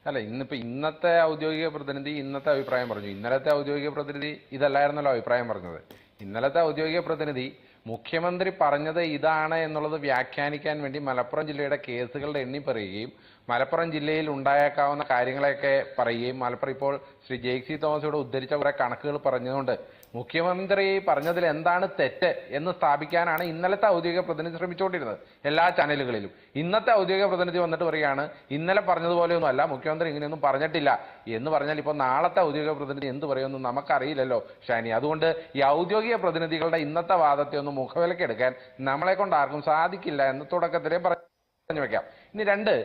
അല്ല, ഇന്നത്തെ ഔദ്യോഗിക പ്രതിനിധി ഇന്നത്തെ അഭിപ്രായം പറഞ്ഞു. ഇന്നലത്തെ ഔദ്യോഗിക പ്രതിനിധി ഇതല്ലായിരുന്നല്ലോ അഭിപ്രായം പറഞ്ഞത്. ഇന്നലത്തെ ഔദ്യോഗിക പ്രതിനിധി മുഖ്യമന്ത്രി പറഞ്ഞത് ഇതാണ് എന്നുള്ളത് വ്യാഖ്യാനിക്കാൻ വേണ്ടി മലപ്പുറം ജില്ലയുടെ കേസുകളുടെ എണ്ണി പറയുകയും മലപ്പുറം ജില്ലയിൽ ഉണ്ടായേക്കാവുന്ന കാര്യങ്ങളെയൊക്കെ പറയുകയും മലപ്പുറം ഇപ്പോൾ ശ്രീ ജെയ്സി തോമസ് ഇവിടെ ഉദ്ധരിച്ച കുറെ കണക്കുകൾ പറഞ്ഞതുകൊണ്ട് മുഖ്യമന്ത്രി പറഞ്ഞതിൽ എന്താണ് തെറ്റ് എന്ന് സ്ഥാപിക്കാനാണ് ഇന്നലത്തെ ഔദ്യോഗിക പ്രതിനിധി ശ്രമിച്ചുകൊണ്ടിരുന്നത് എല്ലാ ചാനലുകളിലും. ഇന്നത്തെ ഔദ്യോഗിക പ്രതിനിധി വന്നിട്ട് പറയുകയാണ് ഇന്നലെ പറഞ്ഞതുപോലെയൊന്നും അല്ല, മുഖ്യമന്ത്രി ഇങ്ങനെയൊന്നും പറഞ്ഞിട്ടില്ല എന്ന് പറഞ്ഞാൽ ഇപ്പോൾ നാളത്തെ ഔദ്യോഗിക പ്രതിനിധി എന്ത് പറയുമെന്ന് നമുക്കറിയില്ലല്ലോ ഷാനി. അതുകൊണ്ട് ഈ ഔദ്യോഗിക പ്രതിനിധികളുടെ ഇന്നത്തെ വാദത്തെ ഒന്ന് മുഖവിലക്കെടുക്കാൻ നമ്മളെ കൊണ്ട് ആർക്കും സാധിക്കില്ല എന്ന് തുടക്കത്തിലേ പറഞ്ഞു വെക്കാം. ഇനി രണ്ട്,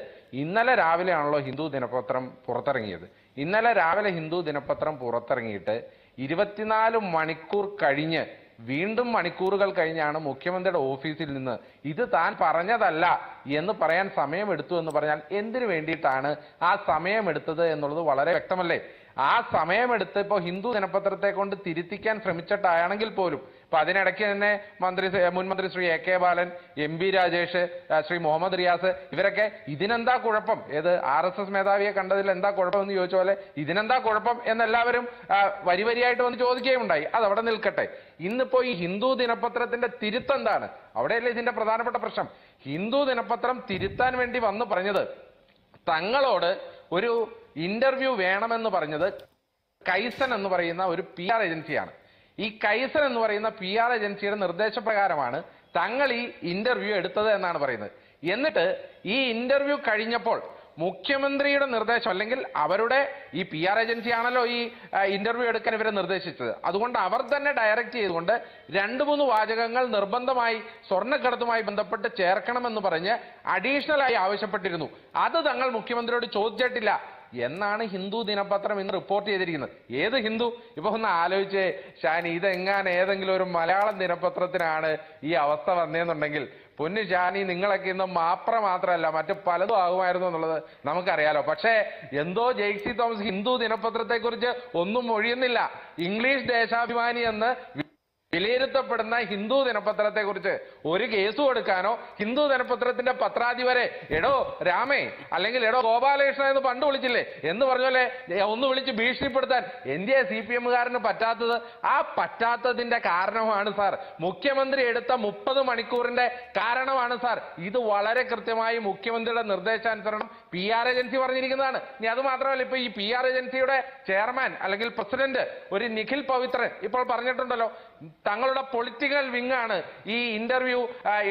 ഇന്നലെ രാവിലെയാണല്ലോ ഹിന്ദു ദിനപത്രം പുറത്തിറങ്ങിയത്. ഇന്നലെ രാവിലെ ഹിന്ദു ദിനപത്രം പുറത്തിറങ്ങിയിട്ട് 24 മണിക്കൂർ കഴിഞ്ഞ് വീണ്ടും മണിക്കൂറുകൾ കഴിഞ്ഞാണ് മുഖ്യമന്ത്രിയുടെ ഓഫീസിൽ നിന്ന് ഇത് താൻ പറഞ്ഞതല്ല എന്ന് പറയാൻ സമയമെടുത്തു എന്ന് പറഞ്ഞാൽ എന്തിനു വേണ്ടിയിട്ടാണ് ആ സമയമെടുത്തത് എന്നുള്ളത് വളരെ വ്യക്തമല്ലേ. ആ സമയമെടുത്ത് ഇപ്പോൾ ഹിന്ദു ദിനപത്രത്തെ കൊണ്ട് തിരുത്തിക്കാൻ ശ്രമിച്ചിട്ടാണെങ്കിൽ പോലും ഇപ്പൊ അതിനിടയ്ക്ക് തന്നെ മുൻ മന്ത്രി Shri A K Balan, M B Rajesh, Shri Muhammad Riyas ഇവരൊക്കെ ഇതിനെന്താ കുഴപ്പം, RSS മേധാവിയെ കണ്ടതിൽ എന്താ കുഴപ്പം എന്ന് ചോദിച്ച പോലെ ഇതിനെന്താ കുഴപ്പം എന്നെല്ലാവരും വരിയായിട്ട് വന്ന് ചോദിക്കുകയുണ്ടായി. അതവിടെ നിൽക്കട്ടെ. ഇന്നിപ്പോ ഈ ഹിന്ദു ദിനപത്രത്തിന്റെ തിരുത്തെന്താണ്? അവിടെയല്ലേ ഇതിന്റെ പ്രധാനപ്പെട്ട പ്രശ്നം. ഹിന്ദു ദിനപത്രം തിരുത്താൻ വേണ്ടി വന്ന് പറഞ്ഞത് തങ്ങളോട് ഒരു ഇന്റർവ്യൂ വേണമെന്ന് പറഞ്ഞത് കൈസൻ എന്ന് പറയുന്ന ഒരു PR ഏജൻസിയാണ്. ഈ കൈസൻ എന്ന് പറയുന്ന PR ഏജൻസിയുടെ നിർദ്ദേശപ്രകാരമാണ് തങ്ങൾ ഈ ഇന്റർവ്യൂ എടുത്തത് എന്നാണ് പറയുന്നത്. എന്നിട്ട് ഈ ഇന്റർവ്യൂ കഴിഞ്ഞപ്പോൾ മുഖ്യമന്ത്രിയുടെ നിർദ്ദേശം, അല്ലെങ്കിൽ അവരുടെ ഈ PR ഏജൻസി ആണല്ലോ ഈ ഇന്റർവ്യൂ എടുക്കാൻ ഇവരെ നിർദ്ദേശിച്ചത്, അതുകൊണ്ട് അവർ തന്നെ ഡയറക്റ്റ് ചെയ്തുകൊണ്ട് 2-3 വാചകങ്ങൾ നിർബന്ധമായി സ്വർണ്ണക്കടത്തുമായി ബന്ധപ്പെട്ട് ചേർക്കണമെന്ന് പറഞ്ഞ് അഡീഷണൽ ആയി ആവശ്യപ്പെട്ടിരുന്നു. അത് തങ്ങൾ മുഖ്യമന്ത്രിയോട് ചോദിച്ചിട്ടില്ല എന്നാണ് ഹിന്ദു ദിനപത്രം ഇന്ന് റിപ്പോർട്ട് ചെയ്തിരിക്കുന്നത്. ഏത് ഹിന്ദു? ഇപ്പൊ ഒന്ന് ആലോചിച്ചേ ഷാനി, ഇതെങ്ങാൻ ഏതെങ്കിലും ഒരു മലയാളം ദിനപത്രത്തിനാണ് ഈ അവസ്ഥ വന്നേന്നുണ്ടെങ്കിൽ പൊന്നു ഷാനി, നിങ്ങളൊക്കെ ഇന്ന് മാപ്ര മാത്രമല്ല മറ്റു പലതും ആകുമായിരുന്നു എന്നുള്ളത് നമുക്കറിയാലോ. പക്ഷേ എന്തോ ജെയ്സി തോമസ് ഹിന്ദു ദിനപത്രത്തെ കുറിച്ച് ഒന്നും മൊഴിയുന്നില്ല. ഇംഗ്ലീഷ് ദേശാഭിമാനി എന്ന് വിലയിരുത്തപ്പെടുന്ന ഹിന്ദു ദിനപത്രത്തെ കുറിച്ച് ഒരു കേസ് കൊടുക്കാനോ ഹിന്ദു ദിനപത്രത്തിന്റെ പത്രാധിപരെ എടോ രാമേ അല്ലെങ്കിൽ എടോ ഗോപാലകൃഷ്ണൻ എന്ന് പണ്ട് വിളിച്ചില്ലേ എന്ന് പറഞ്ഞോലെ ഒന്ന് വിളിച്ച് ഭീഷണിപ്പെടുത്താൻ എന്തിയാ CPM-കാരന് പറ്റാത്തത്? ആ പറ്റാത്തതിന്റെ കാരണമാണ് സാർ മുഖ്യമന്ത്രി എടുത്ത 30 മണിക്കൂറിന്റെ കാരണമാണ് സാർ. ഇത് വളരെ കൃത്യമായി മുഖ്യമന്ത്രിയുടെ നിർദ്ദേശാനുസരണം PR ഏജൻസി പറഞ്ഞിരിക്കുന്നതാണ്. ഇനി അത് മാത്രമല്ല, ഇപ്പൊ ഈ PR ഏജൻസിയുടെ ചെയർമാൻ അല്ലെങ്കിൽ പ്രസിഡന്റ് ഒരു നിഖിൽ പവിത്രൻ ഇപ്പോൾ പറഞ്ഞിട്ടുണ്ടല്ലോ തങ്ങളുടെ പൊളിറ്റിക്കൽ വിങ് ആണ് ഈ ഇന്റർവ്യൂ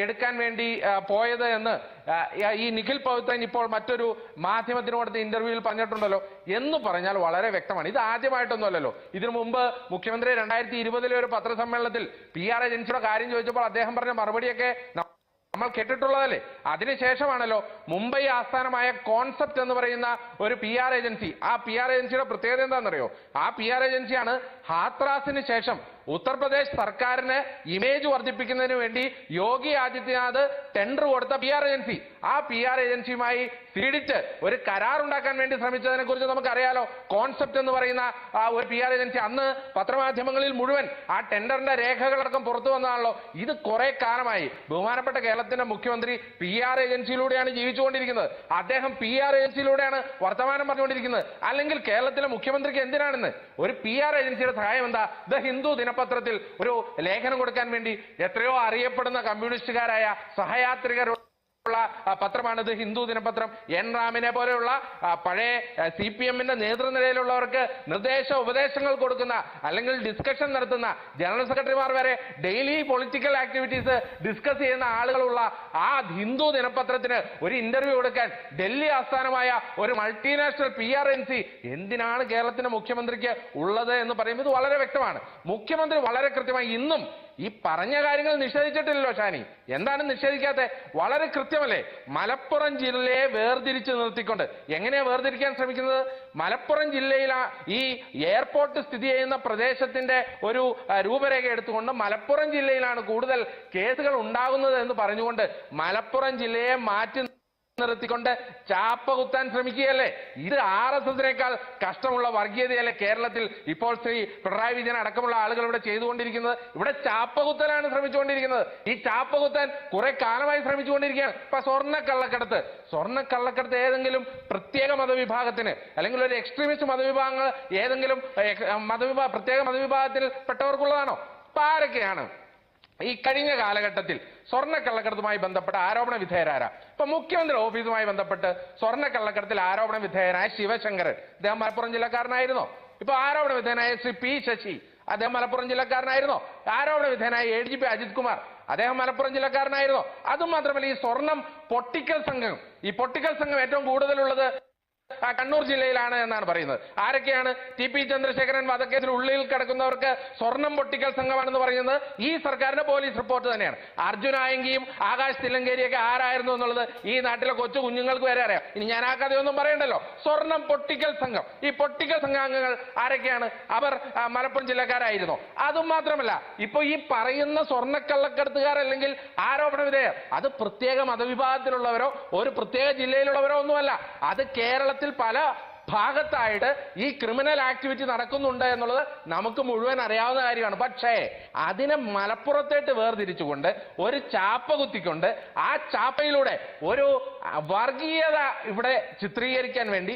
എടുക്കാൻ വേണ്ടി പോയത് എന്ന് ഈ നിഖിൽ പവിത്രൻ ഇപ്പോൾ മറ്റൊരു മാധ്യമത്തിന് കൊടുത്ത ഇന്റർവ്യൂവിൽ പറഞ്ഞിട്ടുണ്ടല്ലോ എന്ന് പറഞ്ഞാൽ വളരെ വ്യക്തമാണ്. ഇത് ആദ്യമായിട്ടൊന്നും അല്ലല്ലോ. ഇതിനു മുമ്പ് മുഖ്യമന്ത്രി 2020 ഒരു പത്രസമ്മേളനത്തിൽ PR ഏജൻസിയുടെ കാര്യം ചോദിച്ചപ്പോൾ അദ്ദേഹം പറഞ്ഞ മറുപടിയൊക്കെ നമ്മൾ കേട്ടിട്ടുള്ളതല്ലേ. അതിനുശേഷമാണല്ലോ മുംബൈ ആസ്ഥാനമായ കോൺസെപ്റ്റ് എന്ന് പറയുന്ന ഒരു PR ഏജൻസി, ആ PR ഏജൻസിയുടെ പ്രത്യേകത എന്താണെന്നറിയോ? ആ PR ഏജൻസിയാണ് ഹാത്രാസിന് ശേഷം ഉത്തർപ്രദേശ് സർക്കാരിന് ഇമേജ് വർദ്ധിപ്പിക്കുന്നതിന് വേണ്ടി യോഗി ആദിത്യനാഥ് ടെൻഡർ കൊടുത്ത PR ഏജൻസി. ആ PR ഏജൻസിയുമായി സീഡിച്ച് ഒരു കരാർ ഉണ്ടാക്കാൻ വേണ്ടി ശ്രമിച്ചതിനെ കുറിച്ച് നമുക്കറിയാലോ. കോൺസെപ്റ്റ് എന്ന് പറയുന്ന ഒരു PR ഏജൻസി അന്ന് പത്രമാധ്യമങ്ങളിൽ മുഴുവൻ ആ ടെൻഡറിന്റെ രേഖകളടക്കം പുറത്തു വന്നതാണല്ലോ. ഇത് കുറെ കാലമായി ബഹുമാനപ്പെട്ട കേരളത്തിന്റെ മുഖ്യമന്ത്രി PR ഏജൻസിയിലൂടെയാണ് ജീവിച്ചുകൊണ്ടിരിക്കുന്നത്. അദ്ദേഹം PR ഏജൻസിയിലൂടെയാണ് വർത്തമാനം പറഞ്ഞുകൊണ്ടിരിക്കുന്നത്. അല്ലെങ്കിൽ കേരളത്തിലെ മുഖ്യമന്ത്രിക്ക് എന്തിനാണെന്ന് ഒരു PR ഏജൻസിയുടെ സഹായം എന്താ? ദ ഹിന്ദു ദിനപത്രത്തിൽ ഒരു ലേഖനം കൊടുക്കാൻ വേണ്ടി എത്രയോ അറിയപ്പെടുന്ന കമ്മ്യൂണിസ്റ്റുകാരായ സഹയാത്രികർ പത്രമാണിത് ഹിന്ദു ദിനപത്രം. N റാമിനെ പോലെയുള്ള പഴയ CPM-ന്റെ നേതൃനിരയിലുള്ളവർക്ക് ഉപദേശങ്ങൾ കൊടുക്കുന്ന അല്ലെങ്കിൽ ഡിസ്കഷൻ നടത്തുന്ന ജനറൽ സെക്രട്ടറിമാർ വരെ ഡെയിലി പൊളിറ്റിക്കൽ ആക്ടിവിറ്റീസ് ഡിസ്കസ് ചെയ്യുന്ന ആളുകളുള്ള ആ ഹിന്ദു ദിനപത്രത്തിന് ഒരു ഇന്റർവ്യൂ കൊടുക്കാൻ ഡൽഹി ആസ്ഥാനമായ ഒരു മൾട്ടിനാഷണൽ PR ഏജൻസി എന്തിനാണ് കേരളത്തിന്റെ മുഖ്യമന്ത്രിക്ക് ഉള്ളത് എന്ന് പറയുമ്പോൾ ഇത് വളരെ വ്യക്തമാണ്. മുഖ്യമന്ത്രി വളരെ കൃത്യമായി ഇന്നും ഈ പറഞ്ഞ കാര്യങ്ങൾ നിഷേധിച്ചിട്ടില്ലല്ലോ ഷാനി. എന്താണ് നിഷേധിക്കാത്ത? വളരെ കൃത്യമല്ലേ. മലപ്പുറം ജില്ലയെ വേർതിരിച്ച് നിർത്തിക്കൊണ്ട് എങ്ങനെയാ വേർതിരിക്കാൻ ശ്രമിക്കുന്നത്? മലപ്പുറം ജില്ലയിൽ ഈ എയർപോർട്ട് സ്ഥിതി ചെയ്യുന്ന പ്രദേശത്തിന്റെ ഒരു രൂപരേഖ എടുത്തുകൊണ്ട് മലപ്പുറം ജില്ലയിലാണ് കൂടുതൽ കേസുകൾ ഉണ്ടാകുന്നത് എന്ന് പറഞ്ഞുകൊണ്ട് മലപ്പുറം ജില്ലയെ മാറ്റി നിർത്തിക്കൊണ്ട് ചാപ്പ കുത്താൻ ശ്രമിക്കുകയല്ലേ? ഇത് RSSനേക്കാൾ കഷ്ടമുള്ള വർഗീയതയല്ലേ കേരളത്തിൽ ഇപ്പോൾ ശ്രീ പിണറായി വിജയൻ അടക്കമുള്ള ആളുകൾ ഇവിടെ ചെയ്തുകൊണ്ടിരിക്കുന്നത്? ഇവിടെ ചാപ്പ കുത്തലാണ് ശ്രമിച്ചുകൊണ്ടിരിക്കുന്നത്. ഈ ചാപ്പ കുത്താൻ കുറെ കാലമായി ശ്രമിച്ചുകൊണ്ടിരിക്കുകയാണ്. ഇപ്പൊ സ്വർണ്ണക്കള്ളക്കടത്ത് ഏതെങ്കിലും പ്രത്യേക മതവിഭാഗത്തിന് അല്ലെങ്കിൽ ഒരു എക്സ്ട്രീമിസ്റ്റ് മതവിഭാഗങ്ങൾ ഏതെങ്കിലും പ്രത്യേക മതവിഭാഗത്തിൽ പെട്ടവർക്കുള്ളതാണോ? ഇപ്പൊ ആരൊക്കെയാണ് ഈ കഴിഞ്ഞ കാലഘട്ടത്തിൽ സ്വർണ്ണക്കള്ളക്കടത്തുമായി ബന്ധപ്പെട്ട ആരോപണ വിധേയരായ? ഇപ്പൊ മുഖ്യമന്ത്രി ഓഫീസുമായി ബന്ധപ്പെട്ട് സ്വർണ്ണക്കള്ളക്കടത്തിൽ ആരോപണ വിധേയനായ ശിവശങ്കരൻ, അദ്ദേഹം മലപ്പുറം ജില്ലക്കാരനായിരുന്നോ? ഇപ്പൊ ആരോപണ വിധേയനായ ശ്രീ P. ശശി, അദ്ദേഹം മലപ്പുറം ജില്ലക്കാരനായിരുന്നോ? ആരോപണ വിധേയനായ ADGP അജിത് കുമാർ, അദ്ദേഹം മലപ്പുറം ജില്ലക്കാരനായിരുന്നോ? അതും മാത്രമല്ല, ഈ സ്വർണം പൊട്ടിക്കൽ സംഘം ഏറ്റവും കൂടുതലുള്ളത് കണ്ണൂർ ജില്ലയിലാണ് എന്നാണ് പറയുന്നത്. ആരൊക്കെയാണ്? TP ചന്ദ്രശേഖരൻ വധക്കേസിൽ ഉള്ളിൽ കിടക്കുന്നവർക്ക് സ്വർണം പൊട്ടിക്കൽ സംഘമാണെന്ന് പറയുന്നത് ഈ സർക്കാരിന്റെ പോലീസ് റിപ്പോർട്ട് തന്നെയാണ്. അർജുൻ ആയങ്കിയും ആകാശ് തില്ലങ്കേരിയൊക്കെ ആരായിരുന്നു എന്നുള്ളത് ഈ നാട്ടിലെ കൊച്ചു കുഞ്ഞുങ്ങൾക്ക് വരെ അറിയാം. ഇനി ഞാൻ ആ കഥയൊന്നും പറയണ്ടല്ലോ. സ്വർണം പൊട്ടിക്കൽ സംഘം, ഈ പൊട്ടിക്കൽ സംഘാംഗങ്ങൾ ആരൊക്കെയാണ്? അവർ മലപ്പുറം ജില്ലക്കാരായിരുന്നു. അതും മാത്രമല്ല, ഇപ്പൊ ഈ പറയുന്ന സ്വർണ്ണക്കള്ളക്കടത്തുകാർ അല്ലെങ്കിൽ ആരോപണ വിധേയർ അത് പ്രത്യേക മതവിഭാഗത്തിലുള്ളവരോ ഒരു പ്രത്യേക ജില്ലയിലുള്ളവരോ ഒന്നുമല്ല. അത് കേരളത്തിൽ പല ഭാഗത്തായിട്ട് ഈ ക്രിമിനൽ ആക്ടിവിറ്റി നടക്കുന്നുണ്ട് എന്നുള്ളത് നമുക്ക് മുഴുവൻ അറിയാവുന്ന കാര്യമാണ്. പക്ഷേ അതിനെ മലപ്പുറത്തേട്ട് വേർതിരിച്ചുകൊണ്ട് ഒരു ചാപ്പ കുത്തിക്കൊണ്ട് ആ ചാപ്പയിലൂടെ ഒരു വർഗീയത ഇവിടെ ചിത്രീകരിക്കാൻ വേണ്ടി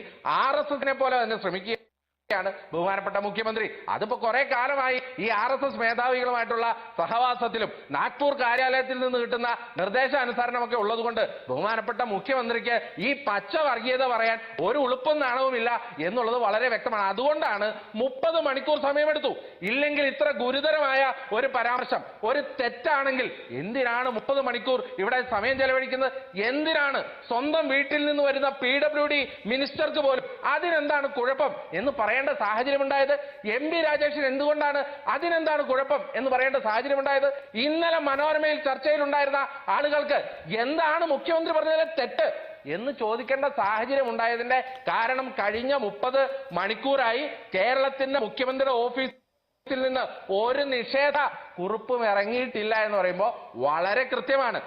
RSSനെ പോലെ തന്നെ ശ്രമിക്കുക ാണ് ബഹുമാനപ്പെട്ട മുഖ്യമന്ത്രി. അതിപ്പോ കുറെ കാലമായി ഈ RSS മേധാവികളുമായിട്ടുള്ള സഹവാസത്തിലും നാഗ്പൂർ കാര്യാലയത്തിൽ നിന്ന് കിട്ടുന്ന നിർദ്ദേശാനുസരണമൊക്കെ ഉള്ളതുകൊണ്ട് ബഹുമാനപ്പെട്ട മുഖ്യമന്ത്രിക്ക് ഈ പച്ച വർഗീയത പറയാൻ ഒരു ഉളുപ്പും നാണവുമില്ല എന്നുള്ളത് വളരെ വ്യക്തമാണ്. അതുകൊണ്ടാണ് 30 മണിക്കൂർ സമയമെടുത്തു. ഇല്ലെങ്കിൽ ഇത്ര ഗുരുതരമായ ഒരു പരാമർശം, ഒരു തെറ്റാണെങ്കിൽ എന്തിനാണ് 30 മണിക്കൂർ ഇവിടെ സമയം ചെലവഴിക്കുന്നത്? എന്തിനാണ് സ്വന്തം വീട്ടിൽ നിന്ന് വരുന്ന PWD മിനിസ്റ്റർക്ക് പോലും അതിനെന്താണ് കുഴപ്പം എന്ന് പറയേണ്ട സാഹചര്യം ഉണ്ടായത്? MP രാജേഷിന് എന്തുകൊണ്ടാണ് അതിനെന്താണ് കുഴപ്പം എന്ന് പറയേണ്ട സാഹചര്യം ഉണ്ടായത്? ഇന്നലെ മനോരമയിൽ ചർച്ചയിലുണ്ടായിരുന്ന ആളുകൾക്ക് എന്താണ് മുഖ്യമന്ത്രി പറഞ്ഞതിലെ തെറ്റ് എന്ന് ചോദിക്കേണ്ട സാഹചര്യം ഉണ്ടായതിന്റെ കാരണം കഴിഞ്ഞ 30 മണിക്കൂറായി കേരളത്തിന്റെ മുഖ്യമന്ത്രിയുടെ ഓഫീസിൽ നിന്ന് ഒരു നിഷേധ കുറിപ്പും ഇറങ്ങിയിട്ടില്ല എന്ന് പറയുമ്പോൾ വളരെ കൃത്യമാണ്.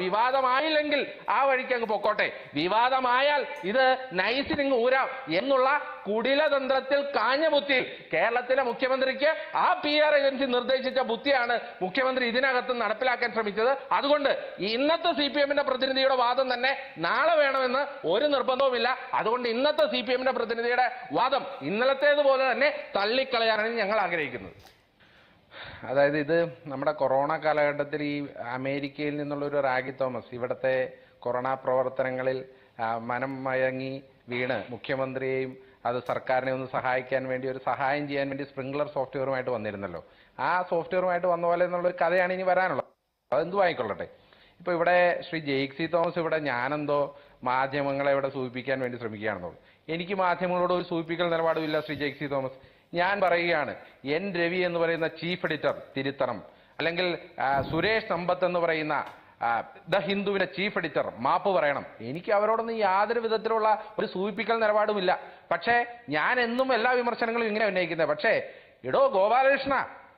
വിവാദമായില്ലെങ്കിൽ ആ വഴിക്ക് അങ്ങ് പൊക്കോട്ടെ, വിവാദമായാൽ ഇത് നൈസിനിങ് ഊരാം എന്നുള്ള കുടിലതന്ത്രത്തിൽ കാഞ്ഞ ബുദ്ധിയിൽ കേരളത്തിലെ മുഖ്യമന്ത്രിക്ക് ആ PR ഏജൻസി നിർദ്ദേശിച്ച ബുദ്ധിയാണ് മുഖ്യമന്ത്രി ഇതിനകത്ത് നടപ്പിലാക്കാൻ ശ്രമിച്ചത്. അതുകൊണ്ട് ഇന്നത്തെ CPMന്റെ പ്രതിനിധിയുടെ വാദം തന്നെ നാളെ വേണമെന്ന് ഒരു നിർബന്ധവുമില്ല. അതുകൊണ്ട് ഇന്നത്തെ CPMന്റെ പ്രതിനിധിയുടെ വാദം ഇന്നലത്തേതുപോലെ തന്നെ തള്ളിക്കളയാനാണ് ഞങ്ങൾ ആഗ്രഹിക്കുന്നത്. അതായത് ഇത് നമ്മുടെ കൊറോണ കാലഘട്ടത്തിൽ ഈ അമേരിക്കയിൽ നിന്നുള്ളൊരു റാഗി തോമസ് ഇവിടുത്തെ കൊറോണ പ്രവർത്തനങ്ങളിൽ മനം മയങ്ങി വീണ് മുഖ്യമന്ത്രിയെയും അത് സർക്കാരിനെ ഒന്ന് സഹായിക്കാൻ വേണ്ടി ഒരു സഹായം ചെയ്യാൻ വേണ്ടി സ്പ്രിംഗ്ലർ സോഫ്റ്റ്വെയറുമായിട്ട് വന്നിരുന്നല്ലോ. ആ സോഫ്റ്റ്വെയറുമായിട്ട് വന്ന പോലെ എന്നുള്ളൊരു കഥയാണ് ഇനി വരാനുള്ളത്. അതെന്തു ആയിക്കൊള്ളട്ടെ. ഇപ്പൊ ഇവിടെ ശ്രീ ജെയ്ക്സി തോമസ് ഇവിടെ ഞാനെന്തോ മാധ്യമങ്ങളെ ഇവിടെ സൂചിപ്പിക്കാൻ വേണ്ടി ശ്രമിക്കുകയാണെന്നുള്ളൂ. എനിക്ക് മാധ്യമങ്ങളോട് ഒരു സൂചിപ്പിക്കൽ നിലപാടുമില്ല ശ്രീ ജെയ്ക്സി തോമസ്. ഞാൻ പറയുകയാണ്, N. രവി എന്ന് പറയുന്ന ചീഫ് എഡിറ്റർ തിരുത്തണം, അല്ലെങ്കിൽ സുരേഷ് സമ്പത്ത് എന്ന് പറയുന്ന ദ ഹിന്ദുവിന്റെ ചീഫ് എഡിറ്റർ മാപ്പ് പറയണം. എനിക്ക് അവരോടൊന്നും യാതൊരു വിധത്തിലുള്ള ഒരു സൂചിപ്പിക്കൽ നിലപാടുമില്ല. പക്ഷേ ഞാൻ എന്നും എല്ലാ വിമർശനങ്ങളും ഇങ്ങനെ ഉന്നയിക്കുന്നത്. പക്ഷേ ഇടോ ഗോപാലകൃഷ്ണ,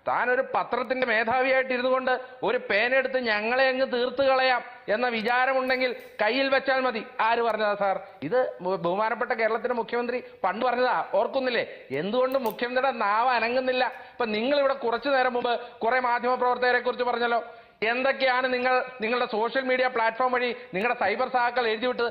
താനൊരു പത്രത്തിന്റെ മേധാവിയായിട്ട് ഇരുന്നു കൊണ്ട് ഒരു പേനെടുത്ത് ഞങ്ങളെ അങ്ങ് തീർത്ത് കളയാം എന്ന വിചാരമുണ്ടെങ്കിൽ കയ്യിൽ വെച്ചാൽ മതി. ആര് പറഞ്ഞതാ സാർ? ഇത് ബഹുമാനപ്പെട്ട കേരളത്തിന്റെ മുഖ്യമന്ത്രി പണ്ട് പറഞ്ഞതാ, ഓർക്കുന്നില്ലേ? എന്തുകൊണ്ട് മുഖ്യമന്ത്രിയുടെ നാവ് അനങ്ങുന്നില്ല? ഇപ്പൊ നിങ്ങൾ ഇവിടെ കുറച്ചു നേരം മുമ്പ് കുറെ മാധ്യമ പ്രവർത്തകരെ കുറിച്ച് പറഞ്ഞല്ലോ. എന്തൊക്കെയാണ് നിങ്ങളുടെ സോഷ്യൽ മീഡിയ പ്ലാറ്റ്ഫോം വഴി നിങ്ങളുടെ സൈബർ സഹാക്കൾ എഴുതി വിട്ടത്?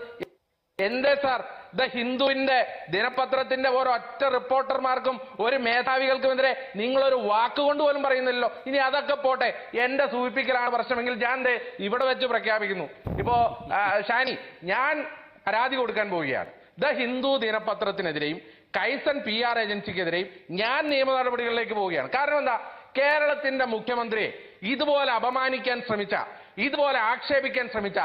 എന്തേ സാർ? ദ ഹിന്ദുവിന്റെ ദിനപത്രത്തിന്റെ ഒരൊറ്റ റിപ്പോർട്ടർമാർക്കും ഒരു മേധാവികൾക്കുമെതിരെ നിങ്ങളൊരു വാക്കുകൊണ്ട് പോലും പറയുന്നില്ലല്ലോ. ഇനി അതൊക്കെ പോട്ടെ, എന്റെ സൂചിപ്പിക്കലാണ് പ്രശ്നമെങ്കിൽ ഞാൻ ഇവിടെ വെച്ച് പ്രഖ്യാപിക്കുന്നു. ഇപ്പോ ഷാനി, ഞാൻ പരാതി കൊടുക്കാൻ പോവുകയാണ്. ദ ഹിന്ദു ദിനപത്രത്തിനെതിരെയും കൈസൺ PR ഏജൻസിക്കെതിരെയും ഞാൻ നിയമ നടപടികളിലേക്ക് പോവുകയാണ്. കാരണം എന്താ? കേരളത്തിന്റെ മുഖ്യമന്ത്രിയെ ഇതുപോലെ അപമാനിക്കാൻ ശ്രമിച്ച, ഇതുപോലെ ആക്ഷേപിക്കാൻ ശ്രമിച്ച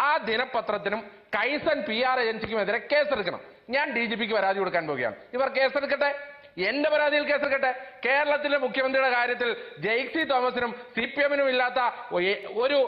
ആ ദിനപത്രത്തിനും കൈസൺ PR ഏജൻസിക്കുമെതിരെ കേസെടുക്കണം. ഞാൻ DGPക്ക് പരാതി കൊടുക്കാൻ പോവുകയാണ്. ഇവർ കേസെടുക്കട്ടെ, എന്റെ പരാതിയിൽ കേസെടുക്കട്ടെ. കേരളത്തിലെ മുഖ്യമന്ത്രിയുടെ കാര്യത്തിൽ ജെയ്ക്സി തോമസിനും CPMനും ഇല്ലാത്ത ഒരു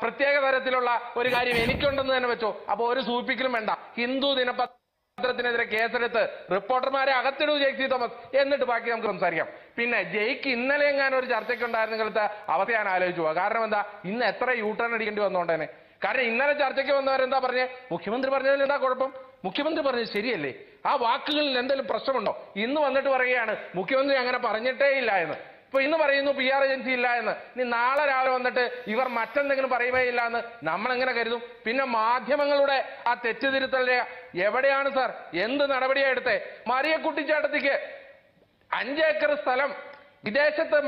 പ്രത്യേക തരത്തിലുള്ള ഒരു കാര്യം എനിക്കുണ്ടെന്ന് തന്നെ വെച്ചോ. അപ്പൊ ഒരു സൂചിപ്പിക്കലും വേണ്ട. ഹിന്ദു ദിനപത്രത്തിനെതിരെ കേസെടുത്ത് റിപ്പോർട്ടർമാരെ അകത്തിടൂ ജെയ്ക്സി തോമസ്, എന്നിട്ട് ബാക്കി നമുക്ക് സംസാരിക്കാം. പിന്നെ ജയ്ക്ക് ഇന്നലെ എങ്ങാനും ഒരു ചർച്ചയ്ക്ക് ഉണ്ടായിരുന്ന കാലത്ത് അവസ്ഥ ഞാൻ ആലോചിച്ചു പോവാ. കാരണം എന്താ? ഇന്ന് എത്ര യൂട്ടേൺ അടിക്കേണ്ടി വന്നോണ്ടേനെ. കാരണം ഇന്നലെ ചർച്ചയ്ക്ക് വന്നവരെന്താ പറഞ്ഞേ? മുഖ്യമന്ത്രി പറഞ്ഞതിൽ എന്താ കുഴപ്പം? മുഖ്യമന്ത്രി പറഞ്ഞത് ശരിയല്ലേ? ആ വാക്കുകളിൽ എന്തെങ്കിലും പ്രശ്നമുണ്ടോ? ഇന്ന് വന്നിട്ട് പറയുകയാണ് മുഖ്യമന്ത്രി അങ്ങനെ പറഞ്ഞിട്ടേ ഇല്ല എന്ന്. ഇപ്പൊ ഇന്ന് പറയുന്നു PR ഏജൻസി ഇല്ല എന്ന്. ഇനി നാളെ രാവിലെ വന്നിട്ട് ഇവർ മറ്റെന്തെങ്കിലും പറയുകയേ ഇല്ല എന്ന് നമ്മൾ എങ്ങനെ കരുതും? പിന്നെ മാധ്യമങ്ങളുടെ ആ തെറ്റുതിരുത്തലിന്റെ എവിടെയാണ് സാർ? എന്ത് നടപടിയാണ് എടുത്തേ? മറിയ കുട്ടിച്ചാട്ടത്തിക്ക് 5 ഏക്കർ സ്ഥലം, വിദേശത്ത്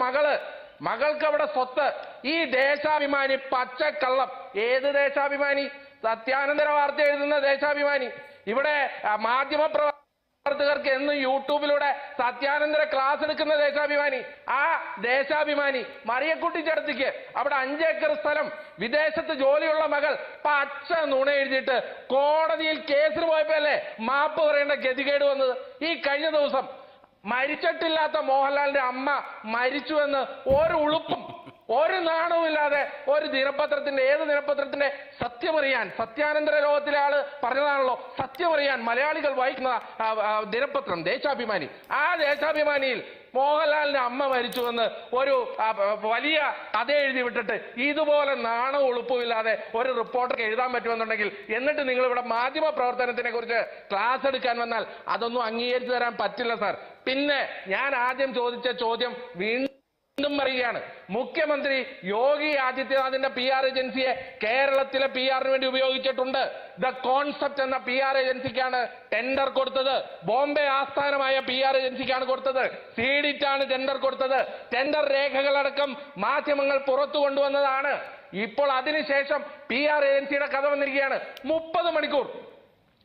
മകൾക്ക് അവിടെ സ്വത്ത്. ഈ ദേശാഭിമാനി പച്ചക്കള്ളം. ഏത് ദേശാഭിമാനി? സത്യാനന്തര വാർത്ത എഴുതുന്ന ദേശാഭിമാനി. ഇവിടെ മാധ്യമപ്രവർത്തകർക്ക് എന്ന് യൂട്യൂബിലൂടെ സത്യാനന്തര ക്ലാസ് എടുക്കുന്ന ദേശാഭിമാനി. ആ ദേശാഭിമാനി മറിയക്കുട്ടി ചടത്തിക്ക് അവിടെ 5 ഏക്കർ സ്ഥലം, വിദേശത്ത് ജോലിയുള്ള മകൾ, പച്ച നുണ എഴുതിയിട്ട് കോടതിയിൽ കേസിന് പോയപ്പോഴല്ലേ മാപ്പ് പറയേണ്ട ഗതികേട് വന്നത്? ഈ കഴിഞ്ഞ ദിവസം മരിച്ചിട്ടില്ലാത്ത മോഹൻലാലിന്റെ അമ്മ മരിച്ചുവെന്ന് ഒരു ഉളുപ്പും ഒരു നാണവും ഇല്ലാതെ ഒരു ദിനപത്രത്തിന്റെ, ഏത് ദിനപത്രത്തിന്റെ സത്യമറിയാൻ, സത്യാനന്തര ലോകത്തിലെ ആള് പറഞ്ഞതാണല്ലോ സത്യമറിയാൻ മലയാളികൾ വായിക്കുന്ന ദിനപത്രം ദേശാഭിമാനി. ആ ദേശാഭിമാനിയിൽ മോഹൻലാലിന്റെ അമ്മ മരിച്ചുവെന്ന് ഒരു വലിയ കഥ എഴുതി വിട്ടിട്ട് ഇതുപോലെ നാണവും ഉളുപ്പുമില്ലാതെ ഒരു റിപ്പോർട്ടർക്ക് എഴുതാൻ പറ്റുമെന്നുണ്ടെങ്കിൽ, എന്നിട്ട് നിങ്ങൾ ഇവിടെ മാധ്യമ പ്രവർത്തനത്തിനെ കുറിച്ച് ക്ലാസ് എടുക്കാൻ വന്നാൽ അതൊന്നും അംഗീകരിച്ചു തരാൻ പറ്റില്ല സാർ. പിന്നെ ഞാൻ ആദ്യം ചോദിച്ച ചോദ്യം വീണ്ടും പറയുകയാണ്. മുഖ്യമന്ത്രി യോഗി ആദിത്യനാഥിന്റെ PR ഏജൻസിയെ കേരളത്തിലെ PR-ന് വേണ്ടി ഉപയോഗിച്ചിട്ടുണ്ട്. ദ കോൺസെപ്റ്റ് എന്ന PR ഏജൻസിക്കാണ് ടെൻഡർ കൊടുത്തത്. ബോംബെ ആസ്ഥാനമായ PR ഏജൻസിക്കാണ് കൊടുത്തത്. സീഡിറ്റാണ് ടെൻഡർ കൊടുത്തത്. ടെൻഡർ രേഖകളടക്കം മാധ്യമങ്ങൾ പുറത്തു കൊണ്ടുവന്നതാണ്. ഇപ്പോൾ അതിനുശേഷം PR ഏജൻസിയുടെ കഥ വന്നിരിക്കുകയാണ്. 30 മണിക്കൂർ.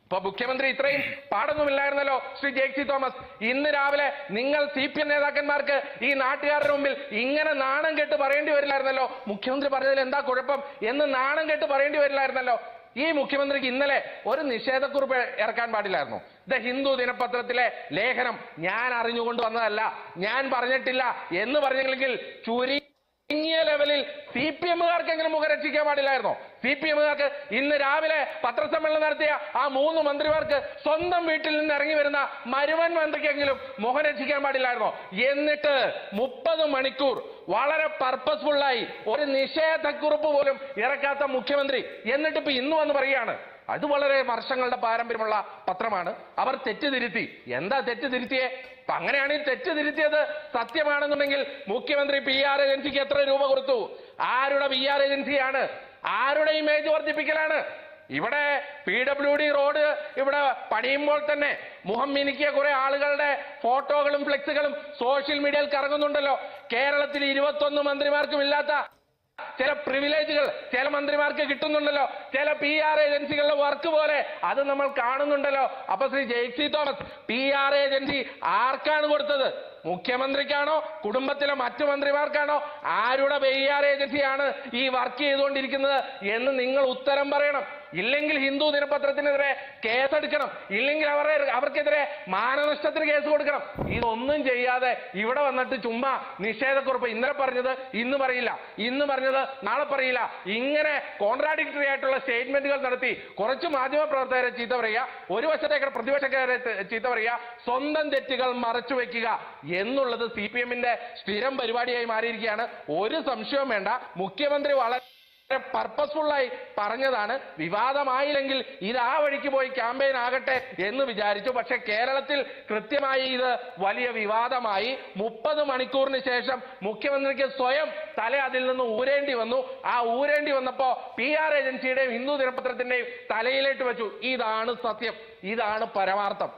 ഇപ്പൊ മുഖ്യമന്ത്രി ഇത്രയും പാടൊന്നുമില്ലായിരുന്നല്ലോ ശ്രീ ജെയ്സി തോമസ്. ഇന്ന് രാവിലെ നിങ്ങൾ CPM നേതാക്കന്മാർക്ക് ഈ നാട്ടുകാരുടെ മുമ്പിൽ ഇങ്ങനെ നാണം കെട്ട് പറയേണ്ടി വരില്ലായിരുന്നല്ലോ. മുഖ്യമന്ത്രി പറഞ്ഞതിൽ എന്താ കുഴപ്പം എന്ന് നാണം കെട്ട് പറയേണ്ടി വരില്ലായിരുന്നല്ലോ. ഈ മുഖ്യമന്ത്രിക്ക് ഇന്നലെ ഒരു നിഷേധക്കുറിപ്പ് ഇറക്കാൻ പാടില്ലായിരുന്നു. ദ ഹിന്ദു ദിനപത്രത്തിലെ ലേഖനം ഞാൻ അറിഞ്ഞുകൊണ്ട് വന്നതല്ല, ഞാൻ പറഞ്ഞിട്ടില്ല എന്ന് പറഞ്ഞെങ്കിൽ ചുരുങ്ങിയ ലെവലിൽ CPM-കാർക്കെങ്കിലും മുഖം രക്ഷിക്കാൻ പാടില്ലായിരുന്നോ? CPM-കാർക്ക് ഇന്ന് രാവിലെ പത്രസമ്മേളനം നടത്തിയ ആ 3 മന്ത്രിമാർക്ക് സ്വന്തം വീട്ടിൽ നിന്ന് ഇറങ്ങി വരുന്ന മരുവൻ മന്ത്രിക്കെങ്കിലും മുഖം രക്ഷിക്കാൻ പാടില്ലായിരുന്നോ? എന്നിട്ട് 30 മണിക്കൂർ വളരെ പർപ്പസ്ഫുള്ളായി ഒരു നിഷേധക്കുറിപ്പ് പോലും ഇറക്കാത്ത മുഖ്യമന്ത്രി, എന്നിട്ട് ഇപ്പൊ ഇന്ന് വന്ന് പറയുകയാണ്. അത് വളരെ വർഷങ്ങളുടെ പാരമ്പര്യമുള്ള പത്രമാണ്, അവർ തെറ്റുതിരുത്തി. എന്താ തെറ്റുതിരുത്തിയേ? അപ്പൊ അങ്ങനെയാണെങ്കിൽ തെറ്റുതിരുത്തിയത് സത്യമാണെന്നുണ്ടെങ്കിൽ മുഖ്യമന്ത്രി PR ഏജൻസിക്ക് എത്ര രൂപ കൊടുത്തു? ആരുടെ PR ഏജൻസിയാണ്? ആരുടെ ഇമേജ് വർദ്ധിപ്പിക്കലാണ്? ഇവിടെ PWD റോഡ് ഇവിടെ പണിയുമ്പോൾ തന്നെ മുഖം മിനുക്കിയ കുറെ ആളുകളുടെ ഫോട്ടോകളും ഫ്ലെക്സുകളും സോഷ്യൽ മീഡിയയിൽ കറങ്ങുന്നുണ്ടല്ലോ. കേരളത്തിൽ 21 മന്ത്രിമാർക്കും ഇല്ലാത്ത ചില പ്രിവിലേജുകൾ ചില മന്ത്രിമാർക്ക് കിട്ടുന്നുണ്ടല്ലോ. ചില PR ഏജൻസികളുടെ വർക്ക് പോലെ അത് നമ്മൾ കാണുന്നുണ്ടല്ലോ. അപ്പൊ Shri Jaicy Thomas, PR agency ആർക്കാണ് കൊടുത്തത്? മുഖ്യമന്ത്രിക്കാണോ? കുടുംബത്തിലെ മറ്റു മന്ത്രിമാർക്കാണോ? ആരുടെ PR ഏജൻസിയാണ് ഈ വർക്ക് ചെയ്തുകൊണ്ടിരിക്കുന്നത് എന്ന് നിങ്ങൾ ഉത്തരം പറയണം. ഇല്ലെങ്കിൽ ഹിന്ദു ദിനപത്രത്തിനെതിരെ കേസെടുക്കണം, ഇല്ലെങ്കിൽ അവർക്കെതിരെ മാനനഷ്ടത്തിന് കേസ് കൊടുക്കണം. ഇതൊന്നും ചെയ്യാതെ ഇവിടെ വന്നിട്ട് ചുമ്മാ നിഷേധക്കുറിപ്പ് ഇന്നലെ പറഞ്ഞത് ഇന്ന് പറയില്ല, ഇന്ന് പറഞ്ഞത് നാളെ പറയില്ല, ഇങ്ങനെ കോൺട്രാഡിക്ടറി ആയിട്ടുള്ള സ്റ്റേറ്റ്മെന്റുകൾ നടത്തി കുറച്ച് മാധ്യമ പ്രവർത്തകരെ ചീത്ത പറയുക, ഒരു വശത്തേക്ക് പ്രതിപക്ഷക്കാരെ ചീത്ത പറയുക, സ്വന്തം തെറ്റുകൾ മറച്ചു വെക്കുക എന്നുള്ളത് CPM-ന്റെ സ്ഥിരം പരിപാടിയായി മാറിയിരിക്കുകയാണ്. ഒരു സംശയവും വേണ്ട, മുഖ്യമന്ത്രി വളരെ പർപ്പസ്ഫുള്ളായി പറഞ്ഞതാണ്. വിവാദമായില്ലെങ്കിൽ ഇത് ആ വഴിക്ക് പോയി ക്യാമ്പയിൻ ആകട്ടെ എന്ന് വിചാരിച്ചു. പക്ഷെ കേരളത്തിൽ കൃത്യമായി ഇത് വലിയ വിവാദമായി. 30 മണിക്കൂറിന് ശേഷം മുഖ്യമന്ത്രിക്ക് സ്വയം തല അതിൽ നിന്ന് ഊരേണ്ടി വന്നു. ആ ഊരേണ്ടി വന്നപ്പോ PR ഏജൻസിയുടെയും ഹിന്ദു ദിനപത്രത്തിന്റെയും തലയിലേക്ക് വെച്ചു. ഇതാണ് സത്യം, ഇതാണ് പരമാർത്ഥം.